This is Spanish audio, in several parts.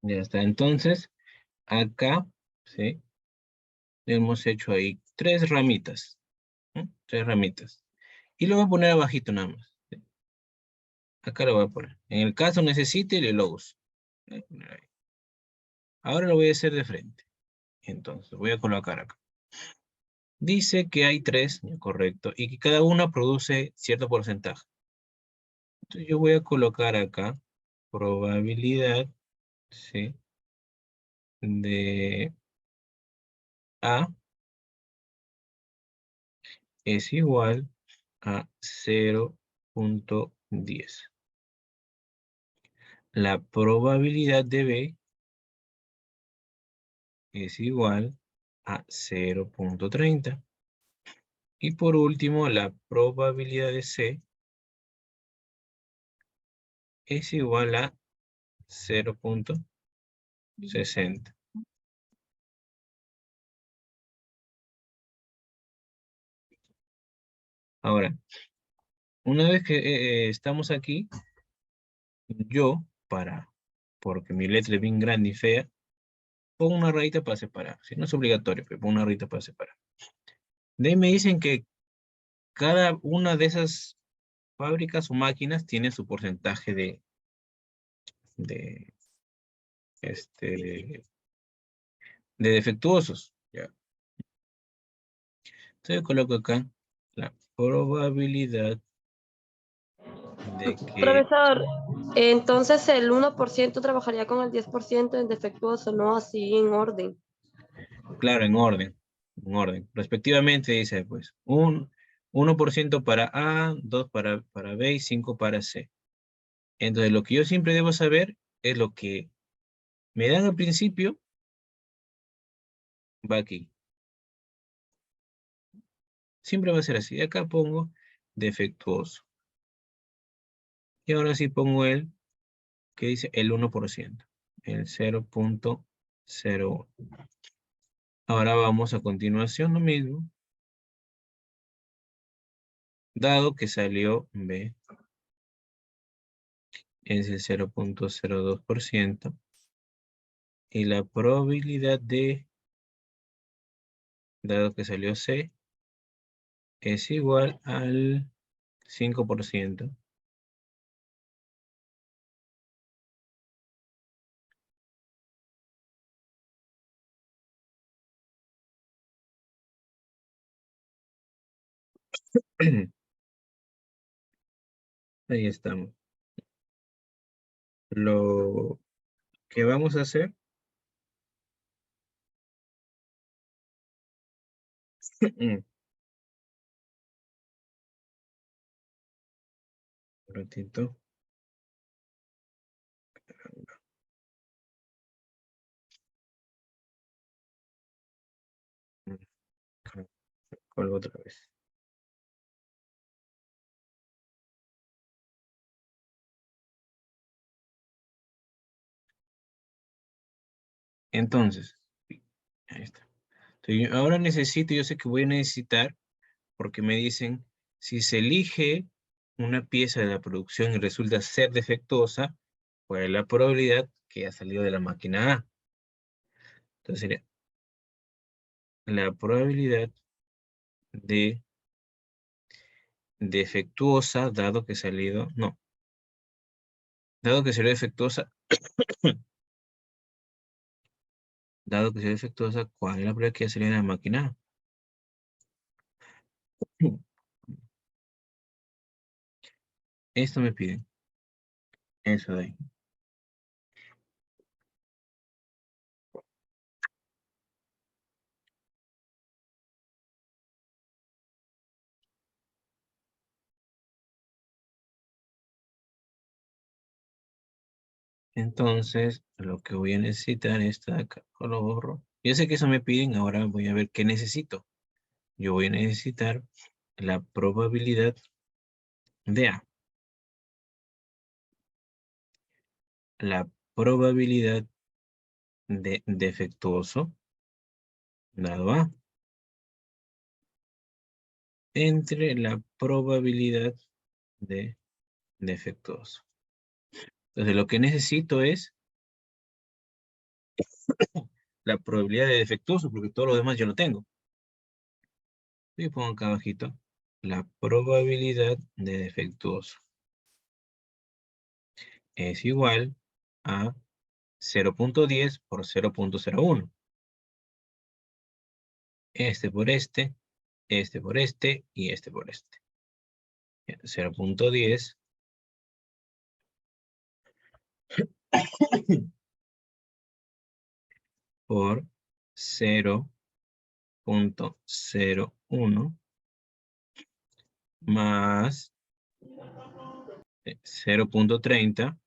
Ya está. Entonces, acá, ¿sí? Hemos hecho ahí 3 ramitas. ¿No? 3 ramitas. Y lo voy a poner abajito nada más. ¿Sí? Acá lo voy a poner. En el caso necesite, lo uso. Voy a poner ahí. Ahora lo voy a hacer de frente. Entonces, voy a colocar acá. Dice que hay 3, correcto, y que cada una produce cierto porcentaje. Entonces yo voy a colocar acá probabilidad, ¿sí? De A es igual a 0.10. La probabilidad de B es igual a 0.30. Y por último, la probabilidad de C es igual a 0.60. Ahora, una vez que estamos aquí, yo, porque mi letra es bien grande y fea, pongo una rayita para separar. Si no es obligatorio, pero pongo una rayita para separar. De ahí me dicen que cada una de esas fábricas o máquinas tiene su porcentaje de, este, de defectuosos. ¿Ya? Entonces coloco acá la probabilidad de que, Profesor, entonces el 1% trabajaría con el 10% en defectuoso, no así en orden. claro, en orden. Respectivamente dice, pues, un 1% para A, 2 para B y 5 para C. Entonces, lo que yo siempre debo saber es lo que me dan al principio, va aquí. Siempre va a ser así. Acá pongo defectuoso. Y ahora sí pongo el que dice el 1%, el 0.01. Ahora vamos a continuación lo mismo, dado que salió B, es el 0.02%, y la probabilidad de, dado que salió C, es igual al 5%. Ahí estamos. Lo que vamos a hacer, un ratito, colgo otra vez. Entonces, ahí está. Entonces, ahora necesito, yo sé que voy a necesitar, porque me dicen, si se elige una pieza de la producción y resulta ser defectuosa, ¿cuál es la probabilidad que ha salido de la máquina A? Entonces sería la probabilidad de defectuosa, dado que salido, no, dado que salió defectuosa, dado que salió defectuosa, ¿cuál es la probabilidad que ha salido de la máquina A? Esto me piden, eso de ahí. Entonces, lo que voy a necesitar es acá, lo borro. Yo sé que eso me piden, ahora voy a ver qué necesito. Yo voy a necesitar la probabilidad de A. La probabilidad de defectuoso, dado A, entre la probabilidad de defectuoso. Entonces, lo que necesito es la probabilidad de defectuoso, porque todo lo demás yo lo tengo. Y pongo acá abajito la probabilidad de defectuoso. Es igual a 0.10 por 0.01. Este por este por este y este por este. 0.10 por 0.01 más 0.30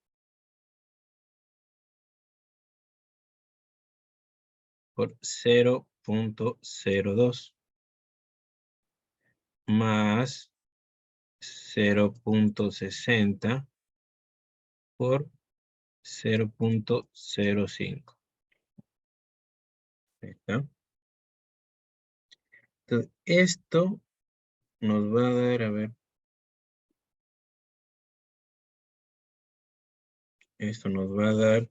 por 0.02 más 0.60 por 0.05. ¿Está? Entonces, esto nos va a dar, a ver, esto nos va a dar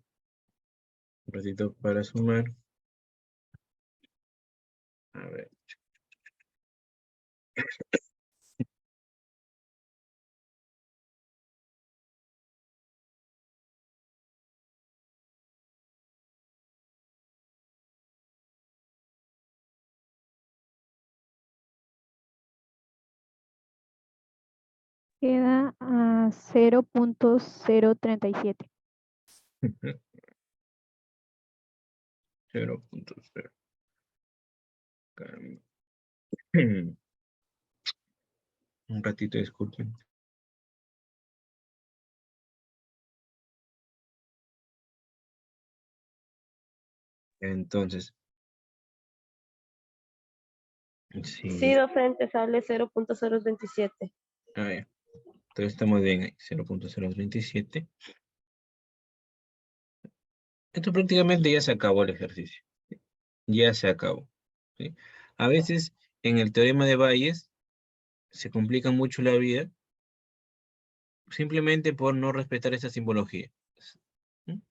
un ratito para sumar. A ver. Queda a 0.037. 0.0. Un ratito, disculpen. Entonces, Sí, sí. docente, sale 0.027. A ver, entonces estamos bien ahí, 0.027. Esto prácticamente ya se acabó el ejercicio. Ya se acabó. ¿Sí? A veces en el teorema de Bayes se complica mucho la vida simplemente por no respetar esa simbología. ¿Sí?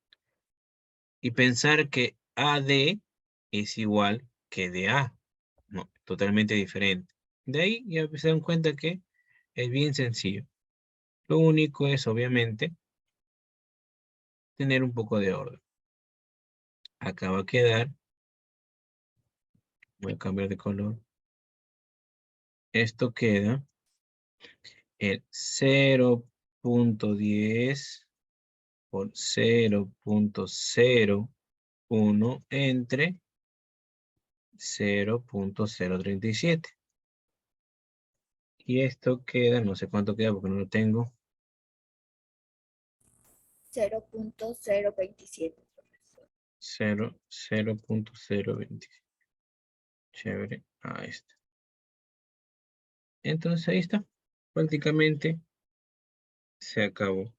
Y pensar que AD es igual que DA. No, totalmente diferente. De ahí ya se dan cuenta que es bien sencillo. Lo único es, obviamente, tener un poco de orden. Acá va a quedar, voy a cambiar de color. Esto queda el 0.10 por 0.01 entre 0.037. Y esto queda, no sé cuánto queda porque no lo tengo. 0.027. 0.020. Chévere. Ahí está. Entonces ahí está. Prácticamente se acabó.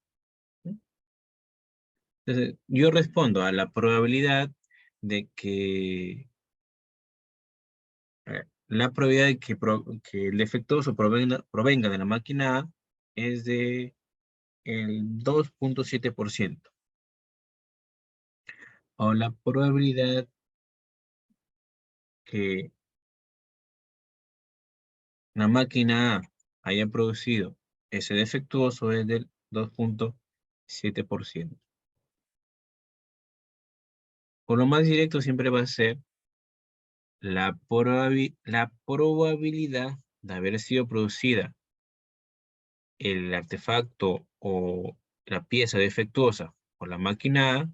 Entonces, yo respondo a la probabilidad de que la probabilidad de que el defectuoso provenga de la máquina A es de el 2.7%. O la probabilidad que la máquina A haya producido ese defectuoso es del 2.7%. Por lo más directo siempre va a ser la probabilidad de haber sido producida el artefacto o la pieza defectuosa por la máquina A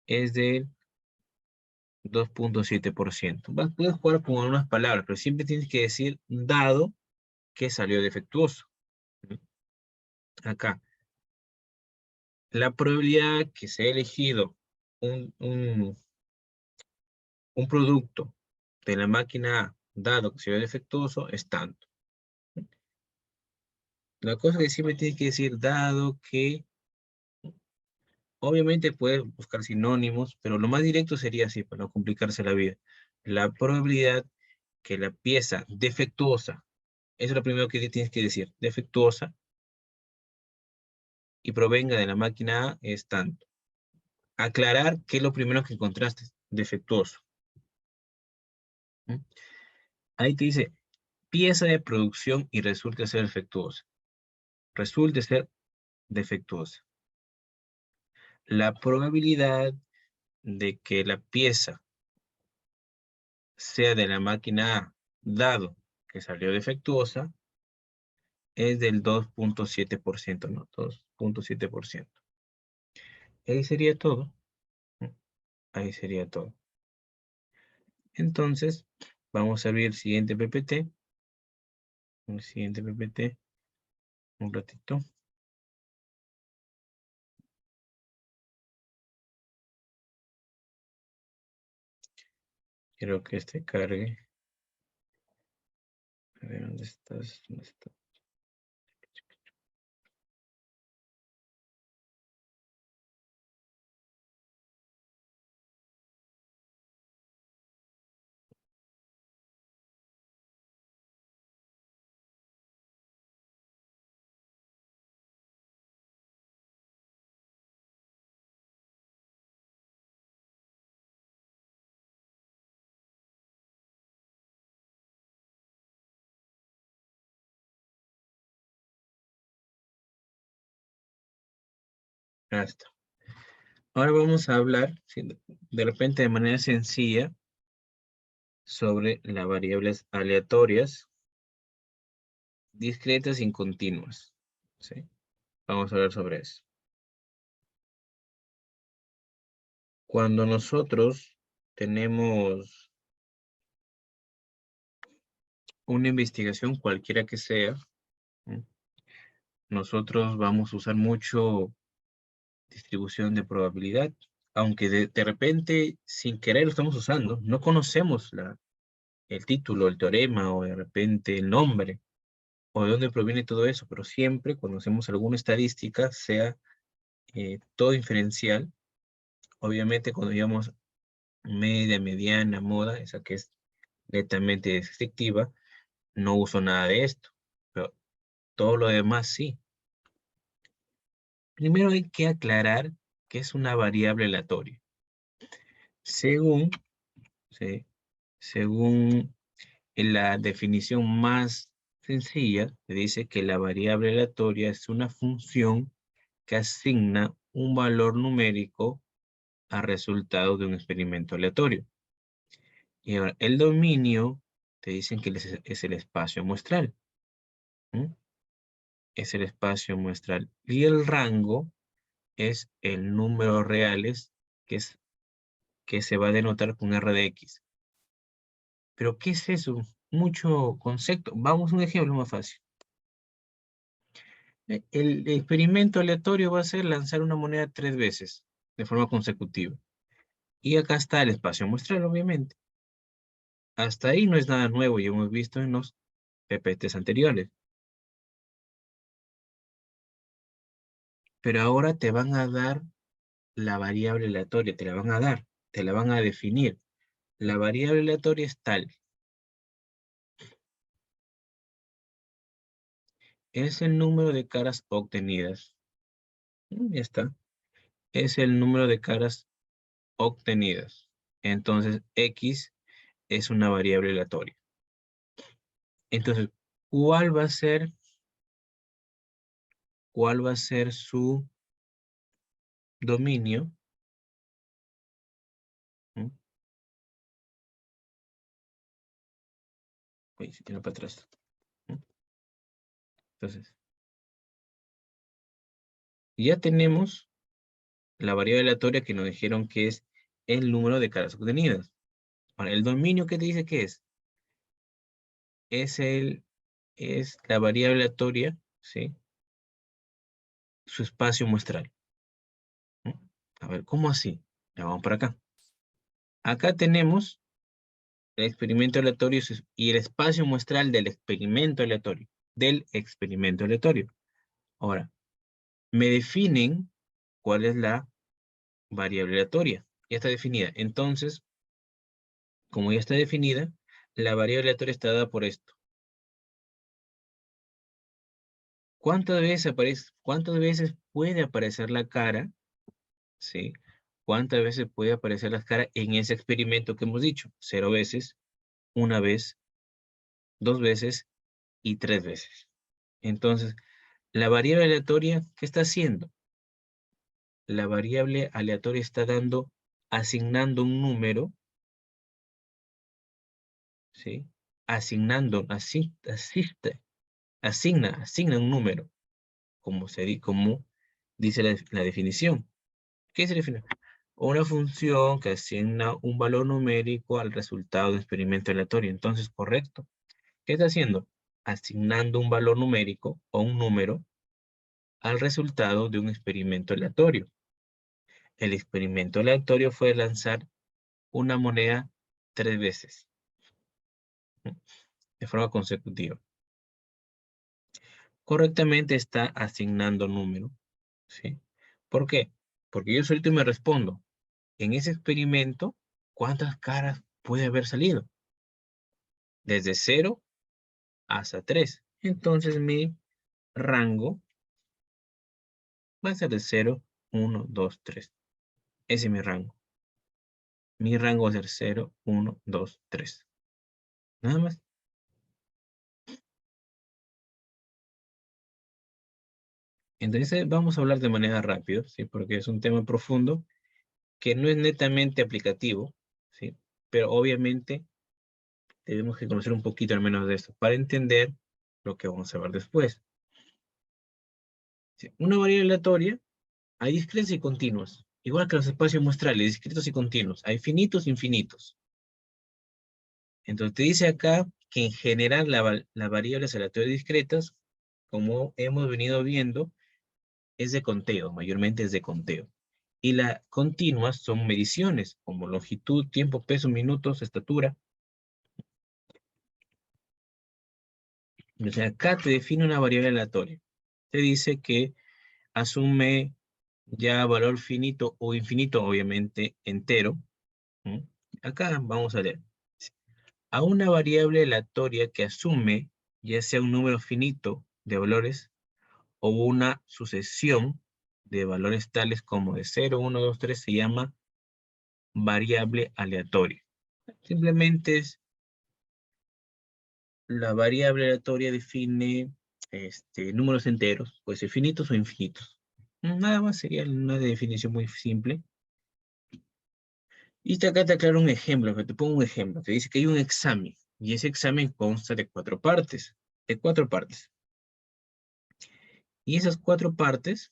es del 2.7%. Puedes jugar con algunas palabras, pero siempre tienes que decir dado que salió defectuoso. Acá, la probabilidad que se ha elegido un, un, un producto de la máquina A, dado que salió defectuoso, es tanto. La cosa que siempre tienes que decir dado que, obviamente puedes buscar sinónimos, pero lo más directo sería así, para no complicarse la vida. La probabilidad que la pieza defectuosa, eso es lo primero que tienes que decir, defectuosa, y provenga de la máquina A es tanto. aclarar qué es lo primero que encontraste, defectuoso. ¿Mm? Ahí te dice, pieza de producción y resulta ser defectuosa. Resulta ser defectuosa. La probabilidad de que la pieza sea de la máquina A, dado que salió defectuosa, es del 2.7%, ¿no? 2.7%. Ahí sería todo. Ahí sería todo. Entonces, vamos a abrir el siguiente PPT. El siguiente PPT. Un ratito. Quiero que este cargue. A ver, ¿dónde estás? ¿Dónde está? Ah, está. Ahora vamos a hablar, de repente de manera sencilla, sobre las variables aleatorias, discretas y continuas. ¿Sí? Vamos a hablar sobre eso. Cuando nosotros tenemos una investigación, cualquiera que sea, ¿sí? Nosotros vamos a usar mucho distribución de probabilidad, aunque de repente, sin querer, lo estamos usando. No conocemos el título, el teorema, o de repente el nombre, o de dónde proviene todo eso, pero siempre cuando hacemos alguna estadística, sea todo inferencial, obviamente cuando digamos media, mediana, moda, esa que es netamente descriptiva, no uso nada de esto, pero todo lo demás sí. Primero hay que aclarar que es una variable aleatoria. Según, ¿sí? Según la definición más sencilla, se dice que la variable aleatoria es una función que asigna un valor numérico al resultado de un experimento aleatorio. Y ahora, el dominio, te dicen que es el espacio muestral. ¿Mm? Es el espacio muestral. Y el rango es el número reales que se va a denotar con R de X. ¿Pero qué es eso? Mucho concepto. Vamos a un ejemplo más fácil. El experimento aleatorio va a ser lanzar una moneda 3 veces de forma consecutiva. Y acá está el espacio muestral, obviamente. Hasta ahí no es nada nuevo, ya hemos visto en los PPTs anteriores. Pero ahora te van a dar la variable aleatoria, te la van a dar, te la van a definir. La variable aleatoria es tal. Es el número de caras obtenidas. Ya está. Es el número de caras obtenidas. Entonces, X es una variable aleatoria. Entonces, ¿cuál va a ser, cuál va a ser su dominio? ¿Mm? Uy, se tiene para atrás. ¿Mm? Entonces, ya tenemos la variable aleatoria que nos dijeron que es el número de caras obtenidas. Ahora, el dominio que te dice que es la variable aleatoria, ¿sí? Su espacio muestral. ¿Mm? A ver, ¿cómo así? Ya vamos para acá. Acá tenemos el experimento aleatorio y el espacio muestral del experimento aleatorio. Del experimento aleatorio. Ahora, me definen cuál es la variable aleatoria. Ya está definida. Entonces, como ya está definida, la variable aleatoria está dada por esto. ¿Cuántas veces puede aparecer la cara? ¿Sí? ¿Cuántas veces puede aparecer las caras en ese experimento que hemos dicho? 0 veces, 1 vez, 2 veces y 3 veces. Entonces, la variable aleatoria, ¿qué está haciendo? La variable aleatoria está asignando un número, ¿sí? Asignando, asigna un número, como dice la definición. ¿Qué es la definición? Una función que asigna un valor numérico al resultado de un experimento aleatorio. Entonces, correcto. ¿Qué está haciendo? Asignando un valor numérico o un número al resultado de un experimento aleatorio. El experimento aleatorio fue lanzar una moneda 3 veces, de forma consecutiva. Correctamente está asignando número, ¿sí? ¿Por qué? Porque yo solito me respondo, en ese experimento, ¿cuántas caras puede haber salido? Desde 0 hasta 3. Entonces mi rango va a ser de 0, 1, 2, 3. Ese es mi rango. Mi rango va a ser 0, 1, 2, 3. Nada más. Entonces vamos a hablar de manera rápida, ¿sí? Porque es un tema profundo que no es netamente aplicativo, ¿sí? Pero obviamente tenemos que conocer un poquito al menos de esto para entender lo que vamos a ver después. ¿Sí? Una variable aleatoria, hay discretos y continuos, igual que los espacios muestrales, discretos y continuos, hay finitos e infinitos. Entonces te dice acá que en general las variables aleatorias discretas, como hemos venido viendo, es de conteo, mayormente es de conteo. Y las continuas son mediciones, como longitud, tiempo, peso, minutos, estatura. O sea, acá te define una variable aleatoria. Te dice que asume ya valor finito o infinito, obviamente entero. ¿Mm? Acá vamos a leer. A una variable aleatoria que asume ya sea un número finito de valores o una sucesión de valores tales como de 0, 1, 2, 3 se llama variable aleatoria. Simplemente es la variable aleatoria define números enteros, puede ser finitos o infinitos. Nada más sería una definición muy simple. Y acá te aclaro un ejemplo, que te pongo un ejemplo. Te dice que hay un examen y ese examen consta de 4 partes. De 4 partes. Y esas 4 partes,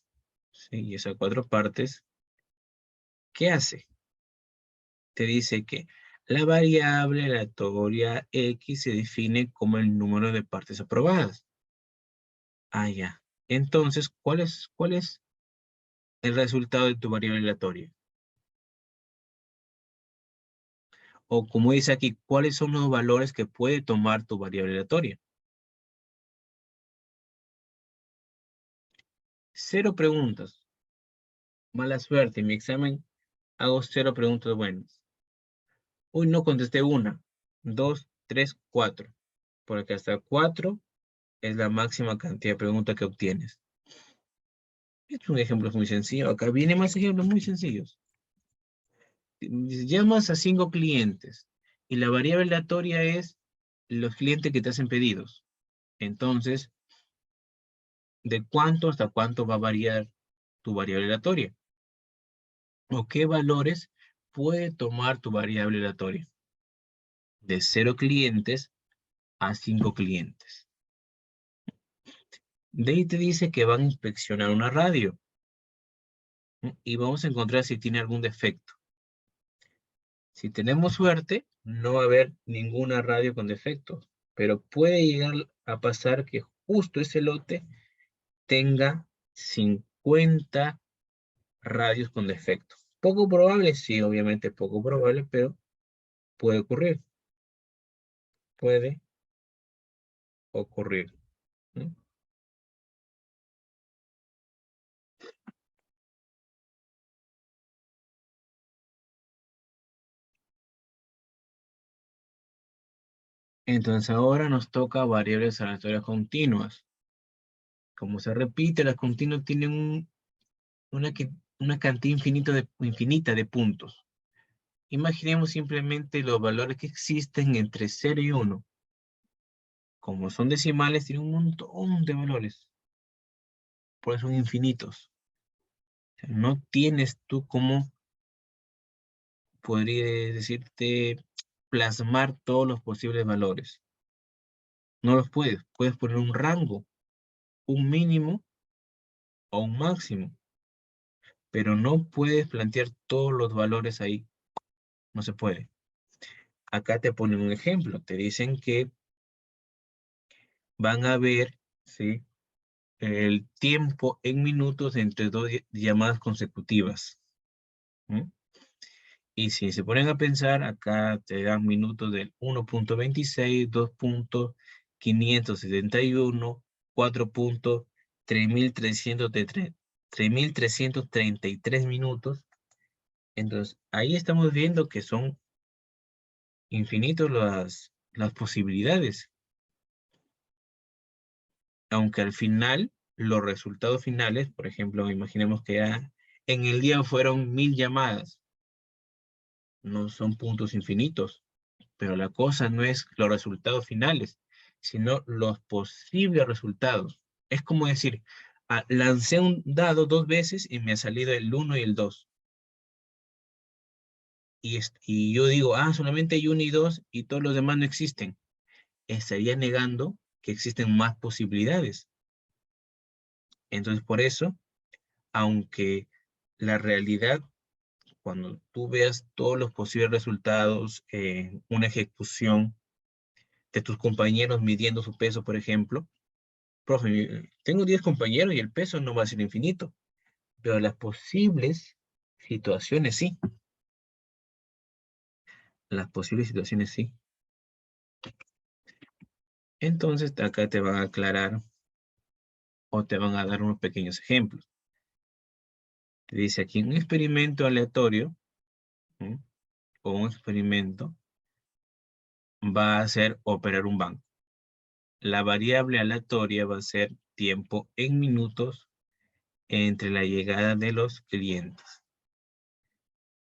¿sí? Y esas 4 partes, ¿qué hace? Te dice que la variable aleatoria X se define como el número de partes aprobadas. Ah, ya. Entonces, ¿cuál es el resultado de tu variable aleatoria? O como dice aquí, ¿cuáles son los valores que puede tomar tu variable aleatoria? 0 preguntas. Mala suerte, en mi examen hago 0 preguntas buenas. Uy, no contesté una, 2, 3, 4. Porque hasta 4 es la máxima cantidad de preguntas que obtienes. Es un ejemplo muy sencillo. Acá vienen más ejemplos muy sencillos. Llamas a 5 clientes y la variable aleatoria es los clientes que te hacen pedidos. Entonces, ¿de cuánto hasta cuánto va a variar tu variable aleatoria? ¿O qué valores puede tomar tu variable aleatoria? De 0 clientes a 5 clientes. De ahí te dice que van a inspeccionar una radio. Y vamos a encontrar si tiene algún defecto. Si tenemos suerte, no va a haber ninguna radio con defectos, pero puede llegar a pasar que justo ese lote tenga 50 radios con defecto. Poco probable, sí, obviamente poco probable, pero puede ocurrir. Puede ocurrir. ¿No? Entonces ahora nos toca variables aleatorias continuas. Como se repite, las continuas tienen una que una cantidad infinita de puntos. Imaginemos simplemente los valores que existen entre 0 y 1. Como son decimales, tienen un montón de valores. Por eso son infinitos. O sea, no tienes tú cómo, podría decirte, plasmar todos los posibles valores. No los puedes. Puedes poner un rango, un mínimo o un máximo, pero no puedes plantear todos los valores ahí. No se puede. Acá te ponen un ejemplo. Te dicen que van a ver, ¿sí?, el tiempo en minutos entre dos llamadas consecutivas. ¿Mm? Y si se ponen a pensar, acá te dan minutos del 1.26, 2.571, 4.3333 minutos. Entonces, ahí estamos viendo que son infinitos las posibilidades. Aunque al final, los resultados finales, por ejemplo, imaginemos que ya en el día fueron 1000 llamadas. No son puntos infinitos, pero la cosa no es los resultados finales, sino los posibles resultados. Es como decir, lancé un dado 2 veces y me ha salido el 1 y el 2. Y yo digo, solamente hay 1 y 2 y todos los demás no existen. Estaría negando que existen más posibilidades. Entonces, por eso, aunque la realidad, cuando tú veas todos los posibles resultados en una ejecución de tus compañeros midiendo su peso, por ejemplo, profe, tengo 10 compañeros y el peso no va a ser infinito, pero las posibles situaciones sí. Las posibles situaciones sí. Entonces, acá te van a aclarar o te van a dar unos pequeños ejemplos. Te dice aquí un experimento aleatorio, ¿sí?, o un experimento va a ser operar un banco. La variable aleatoria va a ser tiempo en minutos entre la llegada de los clientes.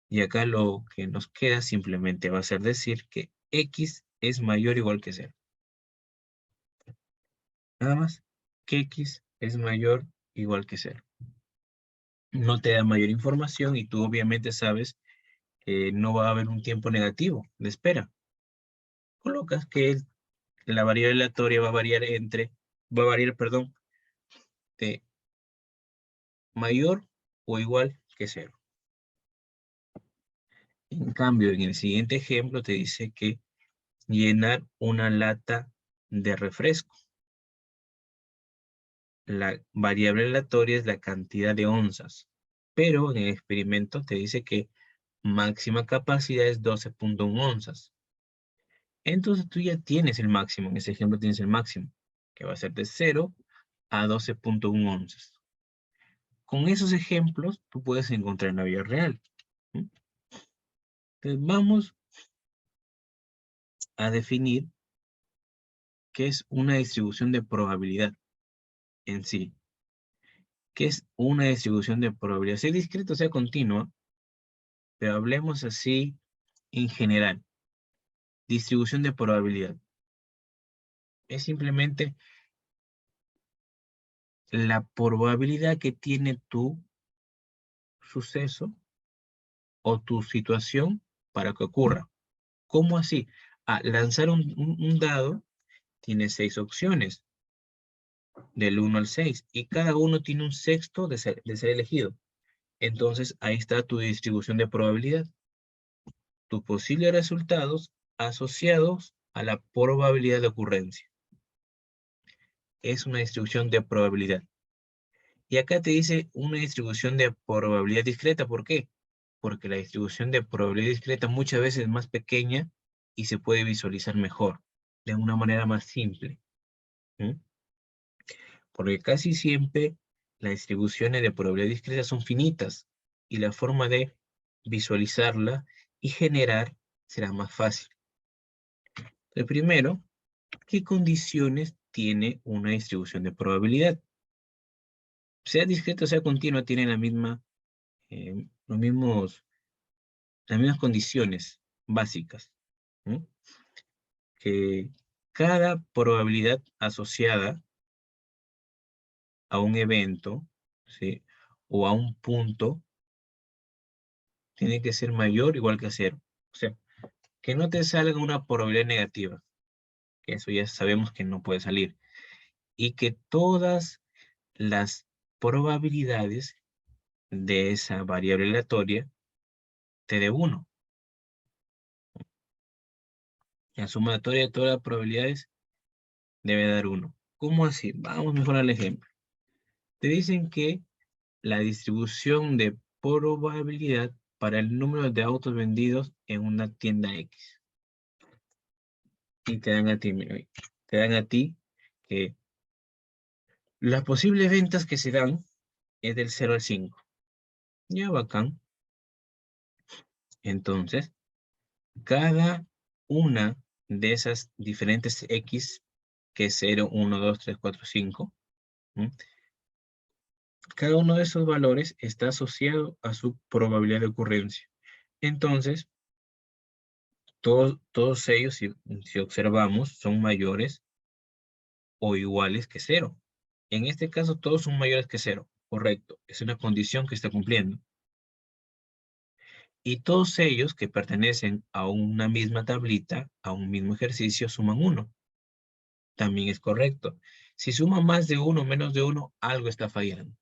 Y acá lo que nos queda simplemente va a ser decir que X es mayor o igual que 0. Nada más. Que X es mayor o igual que 0. No te da mayor información y tú obviamente sabes que no va a haber un tiempo negativo de espera. Colocas que la variable aleatoria va a variar, perdón, de mayor o igual que 0. En cambio, en el siguiente ejemplo te dice que llenar una lata de refresco. La variable aleatoria es la cantidad de onzas, pero en el experimento te dice que máxima capacidad es 12.1 onzas. Entonces tú ya tienes el máximo, en ese ejemplo tienes el máximo, que va a ser de 0 a 12.1 onzas. Con esos ejemplos tú puedes encontrar en la vida real. Entonces vamos a definir qué es una distribución de probabilidad en sí. ¿Qué es una distribución de probabilidad? Sea discreta o sea continua, pero hablemos así en general. Distribución de probabilidad. Es simplemente la probabilidad que tiene tu suceso o tu situación para que ocurra. ¿Cómo así? Lanzar un dado tiene 6 opciones, del 1 al 6, y cada uno tiene un sexto de ser elegido. Entonces, ahí está tu distribución de probabilidad. Tus posibles resultados asociados a la probabilidad de ocurrencia. Es una distribución de probabilidad. Y acá te dice una distribución de probabilidad discreta. ¿Por qué? Porque la distribución de probabilidad discreta muchas veces es más pequeña y se puede visualizar mejor, de una manera más simple. Porque casi siempre las distribuciones de probabilidad discreta son finitas y la forma de visualizarla y generar será más fácil. El primero, ¿qué condiciones tiene una distribución de probabilidad? Sea discreta o sea continua, tiene la misma las mismas condiciones básicas. ¿Mm? Que cada probabilidad asociada a un evento, ¿sí? O a un punto, tiene que ser mayor o igual que 0. O sea, que no te salga una probabilidad negativa, que eso ya sabemos que no puede salir. Y que todas las probabilidades de esa variable aleatoria te dé 1. La sumatoria de todas las probabilidades debe dar 1. ¿Cómo así? Vamos mejor al ejemplo. Te dicen que la distribución de probabilidad para el número de autos vendidos en una tienda X. Y te dan a ti, mira, te dan a ti que las posibles ventas que se dan es del 0 al 5. Ya, bacán. Entonces, cada una de esas diferentes X, que es 0, 1, 2, 3, 4, 5, ¿m? Cada uno de esos valores está asociado a su probabilidad de ocurrencia. Entonces, todos ellos, si observamos, son mayores o iguales que 0. En este caso, todos son mayores que 0. Correcto. Es una condición que está cumpliendo. Y todos ellos que pertenecen a una misma tablita, a un mismo ejercicio, suman 1. También es correcto. Si suma más de 1 o menos de 1, algo está fallando.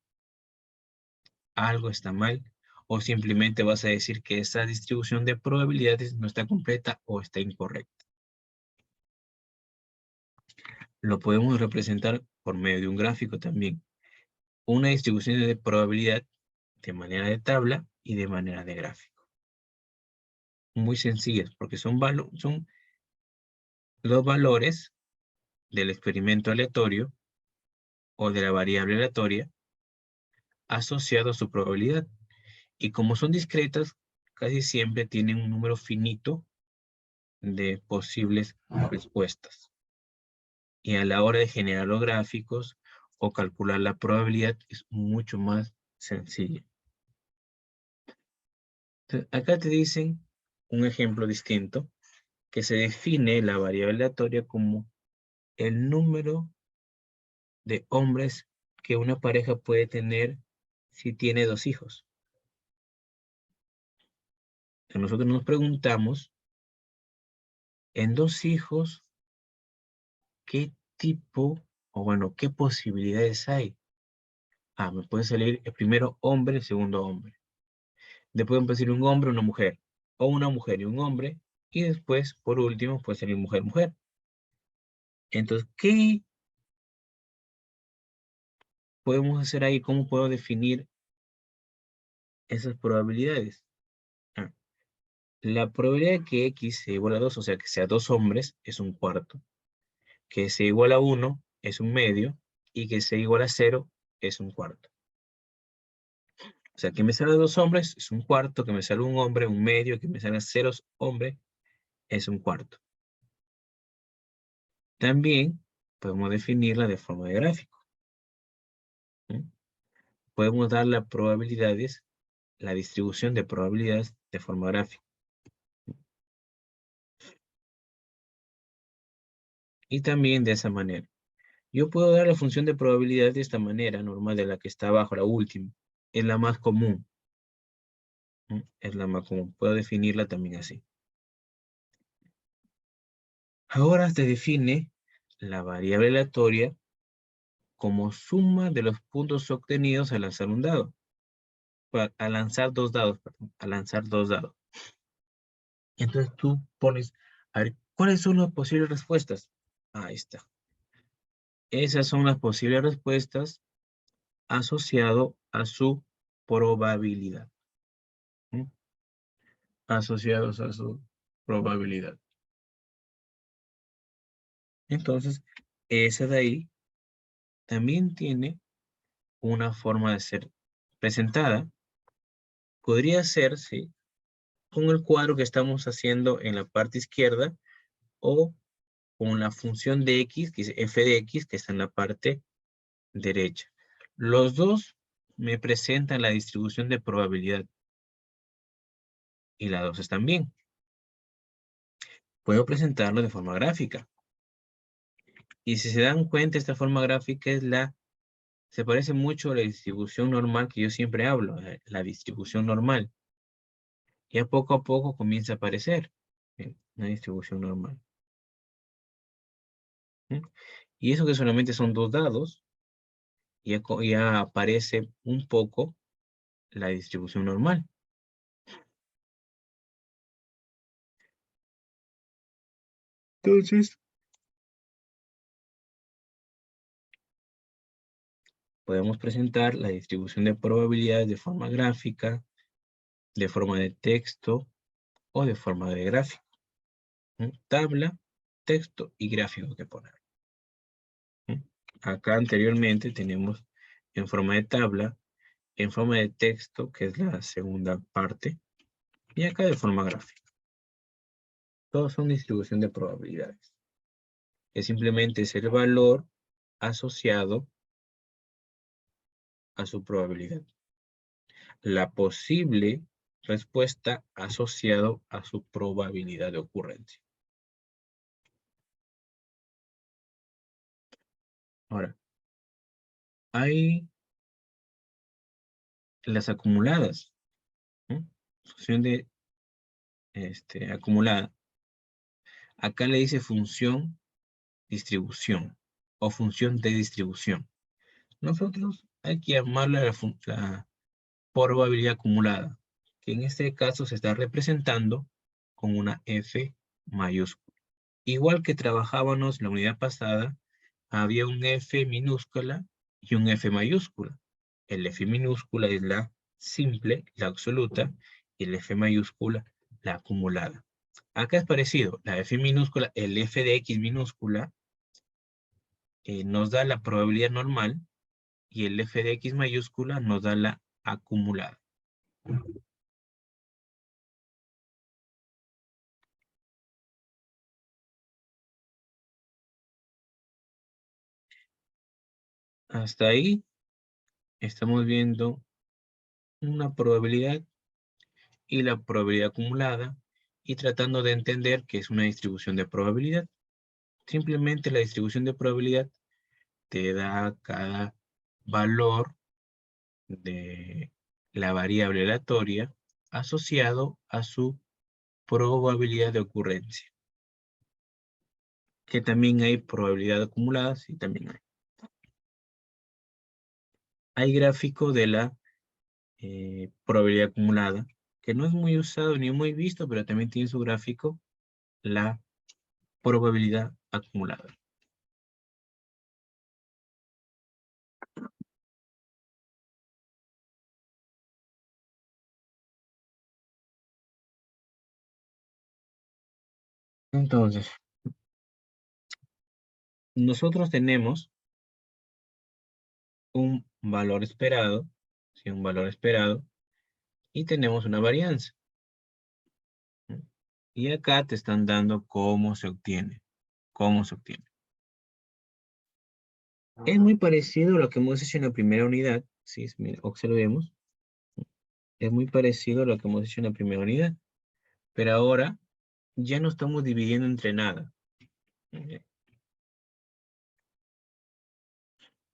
Algo está mal. O simplemente vas a decir que esa distribución de probabilidades no está completa o está incorrecta. Lo podemos representar por medio de un gráfico también. Una distribución de probabilidad de manera de tabla y de manera de gráfico. Muy sencillas, porque son los valores del experimento aleatorio o de la variable aleatoria asociado a su probabilidad. Y como son discretas, casi siempre tienen un número finito de posibles respuestas. Y a la hora de generar los gráficos o calcular la probabilidad es mucho más sencillo. Entonces, acá te dicen un ejemplo distinto, que se define la variable aleatoria como el número de hombres que una pareja puede tener si tiene 2 hijos. Entonces, nosotros nos preguntamos, en 2 hijos, ¿qué tipo, o bueno, qué posibilidades hay? Me puede salir el primero hombre, el segundo hombre. Después puede salir un hombre, una mujer. O una mujer y un hombre. Y después, por último, puede salir mujer, mujer. Entonces, ¿qué podemos hacer ahí? ¿Cómo puedo definir esas probabilidades? La probabilidad de que X sea igual a 2, o sea, que sea 2 hombres, es un cuarto. Que sea igual a 1 es un medio. Y que sea igual a 0 es un cuarto. O sea, que me salga 2 hombres es un cuarto, que me salga un hombre, un medio, que me salga 0 hombres es un cuarto. También podemos definirla de forma de gráfico. Podemos dar las probabilidades, la distribución de probabilidades de forma gráfica. Y también de esa manera. Yo puedo dar la función de probabilidad de esta manera, normal, de la que está abajo, la última. Es la más común. Es la más común. Puedo definirla también así. Ahora se define la variable aleatoria como suma de los puntos obtenidos al lanzar un dado. Al lanzar 2 dados, perdón. Al lanzar 2 dados. Entonces tú pones, a ver, ¿cuáles son las posibles respuestas? Ahí está. Esas son las posibles respuestas asociado a su probabilidad. ¿Mm? Asociados a su probabilidad. Entonces, esa de ahí también tiene una forma de ser presentada. Podría ser, sí, con el cuadro que estamos haciendo en la parte izquierda o con la función de x, que es f de x, que está en la parte derecha. Los dos me presentan la distribución de probabilidad. Y las dos están bien. Puedo presentarlo de forma gráfica. Y si se dan cuenta, esta forma gráfica se parece mucho a la distribución normal que yo siempre hablo, la distribución normal. Ya poco a poco comienza a aparecer una distribución normal. ¿Mm? Y eso que solamente son dos dados, ya aparece un poco la distribución normal. Entonces, podemos presentar la distribución de probabilidades de forma gráfica, de forma de texto o de forma de gráfico. Tabla, texto y gráfico que poner. Acá anteriormente tenemos en forma de tabla, en forma de texto, que es la segunda parte, y acá de forma gráfica. Todos son distribución de probabilidades. Que simplemente es el valor asociado a su probabilidad. La posible respuesta asociado a su probabilidad de ocurrencia. Ahora, hay las acumuladas. Función de acumulada. Acá le dice función distribución o función de distribución. Nosotros hay que llamarla la probabilidad acumulada, que en este caso se está representando con una F mayúscula. Igual que trabajábamos la unidad pasada, había un F minúscula y un F mayúscula. El F minúscula es la simple, la absoluta, y el F mayúscula, la acumulada. Acá es parecido, la F minúscula, el F de X minúscula, nos da la probabilidad normal y el F de X mayúscula nos da la acumulada. Hasta ahí estamos viendo una probabilidad y la probabilidad acumulada y tratando de entender qué es una distribución de probabilidad. Simplemente la distribución de probabilidad te da cada valor de la variable aleatoria asociado a su probabilidad de ocurrencia. Que también hay probabilidad acumulada, sí, también hay. Hay gráfico de la probabilidad acumulada, que no es muy usado ni muy visto, pero también tiene su gráfico, la probabilidad acumulada. Entonces, nosotros tenemos un valor esperado, ¿sí? Un valor esperado, y tenemos una varianza. Y acá te están dando cómo se obtiene. Cómo se obtiene. Es muy parecido a lo que hemos hecho en la primera unidad. ¿Sí? Observemos. Es muy parecido a lo que hemos hecho en la primera unidad. Pero ahora ya no estamos dividiendo entre nada.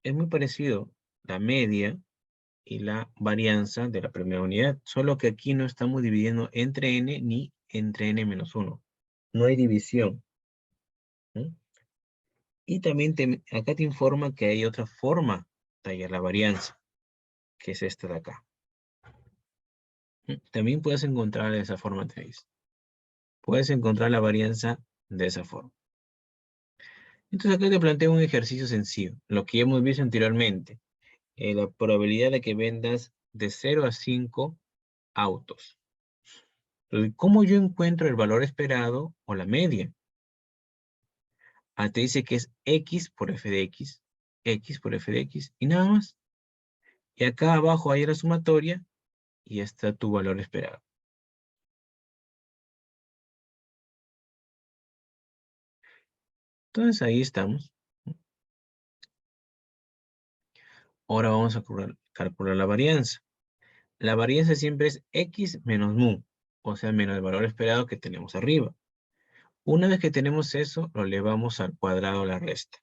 Es muy parecido la media y la varianza de la primera unidad, solo que aquí no estamos dividiendo entre n ni entre n-1. No hay división. Y también acá te informa que hay otra forma de hallar la varianza, que es esta de acá. También puedes encontrar de esa forma, te dice. Puedes encontrar la varianza de esa forma. Entonces acá te planteo un ejercicio sencillo, lo que ya hemos visto anteriormente. La probabilidad de que vendas de 0 a 5 autos. Entonces, ¿cómo yo encuentro el valor esperado o la media? Te dice que es X por F de X, X por F de X, y nada más. Y acá abajo hay la sumatoria, y está tu valor esperado. Entonces ahí estamos. Ahora vamos a calcular la varianza. La varianza siempre es x menos mu, o sea, menos el valor esperado que tenemos arriba. Una vez que tenemos eso, lo elevamos al cuadrado a la resta.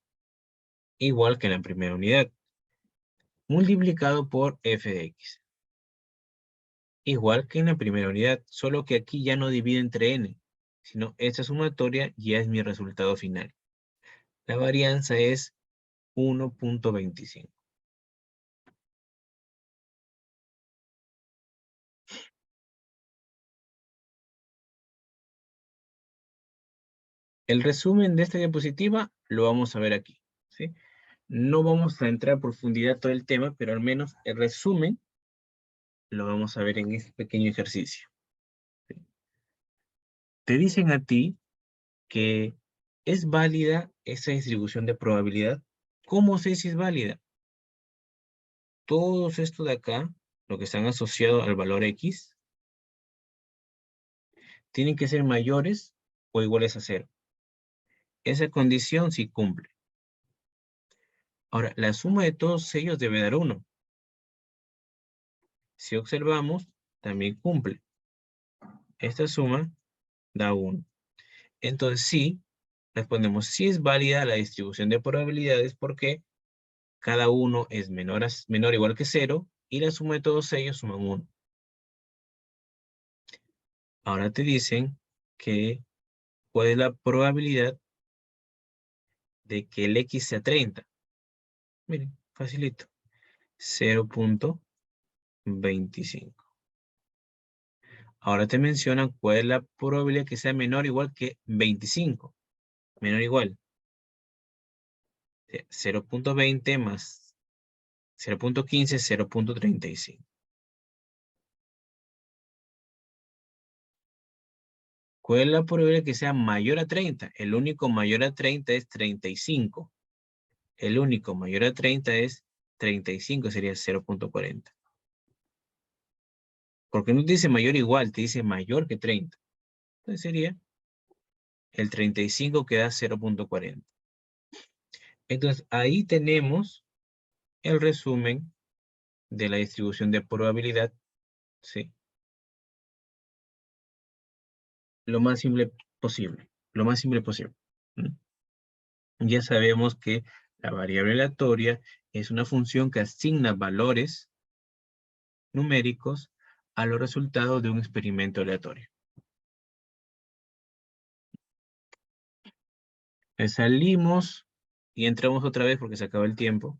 Igual que en la primera unidad. Multiplicado por f de x. Igual que en la primera unidad, solo que aquí ya no divide entre n, sino esta sumatoria ya es mi resultado final. La varianza es 1.25. El resumen de esta diapositiva lo vamos a ver aquí, ¿sí? No vamos a entrar a profundidad todo el tema, pero al menos el resumen lo vamos a ver en este pequeño ejercicio. ¿Sí? Te dicen a ti que es válida esa distribución de probabilidad. ¿Cómo sé si es válida? Todos estos de acá, lo que están asociados al valor X, tienen que ser mayores o iguales a 0. Esa condición sí cumple. Ahora, la suma de todos ellos debe dar 1. Si observamos, también cumple. Esta suma da 1. Entonces sí, respondemos si es válida la distribución de probabilidades porque cada uno es menor o igual que 0 y la suma de todos ellos suman 1. Ahora te dicen que cuál es la probabilidad de que el X sea 30. Miren, facilito. 0.25. Ahora te mencionan cuál es la probabilidad que sea menor o igual que 25. Menor o igual. 0.20 más 0.15, 0.35. ¿Cuál es la probabilidad que sea mayor a 30? El único mayor a 30 es 35. El único mayor a 30 es 35, sería 0.40. Porque no te dice mayor o igual, te dice mayor que 30. Entonces sería el 35 que da 0.40. Entonces ahí tenemos el resumen de la distribución de probabilidad, ¿sí? Lo más simple posible. Lo más simple posible. ¿Mm? Ya sabemos que la variable aleatoria es una función que asigna valores numéricos a los resultados de un experimento aleatorio. Salimos y entramos otra vez porque se acaba el tiempo.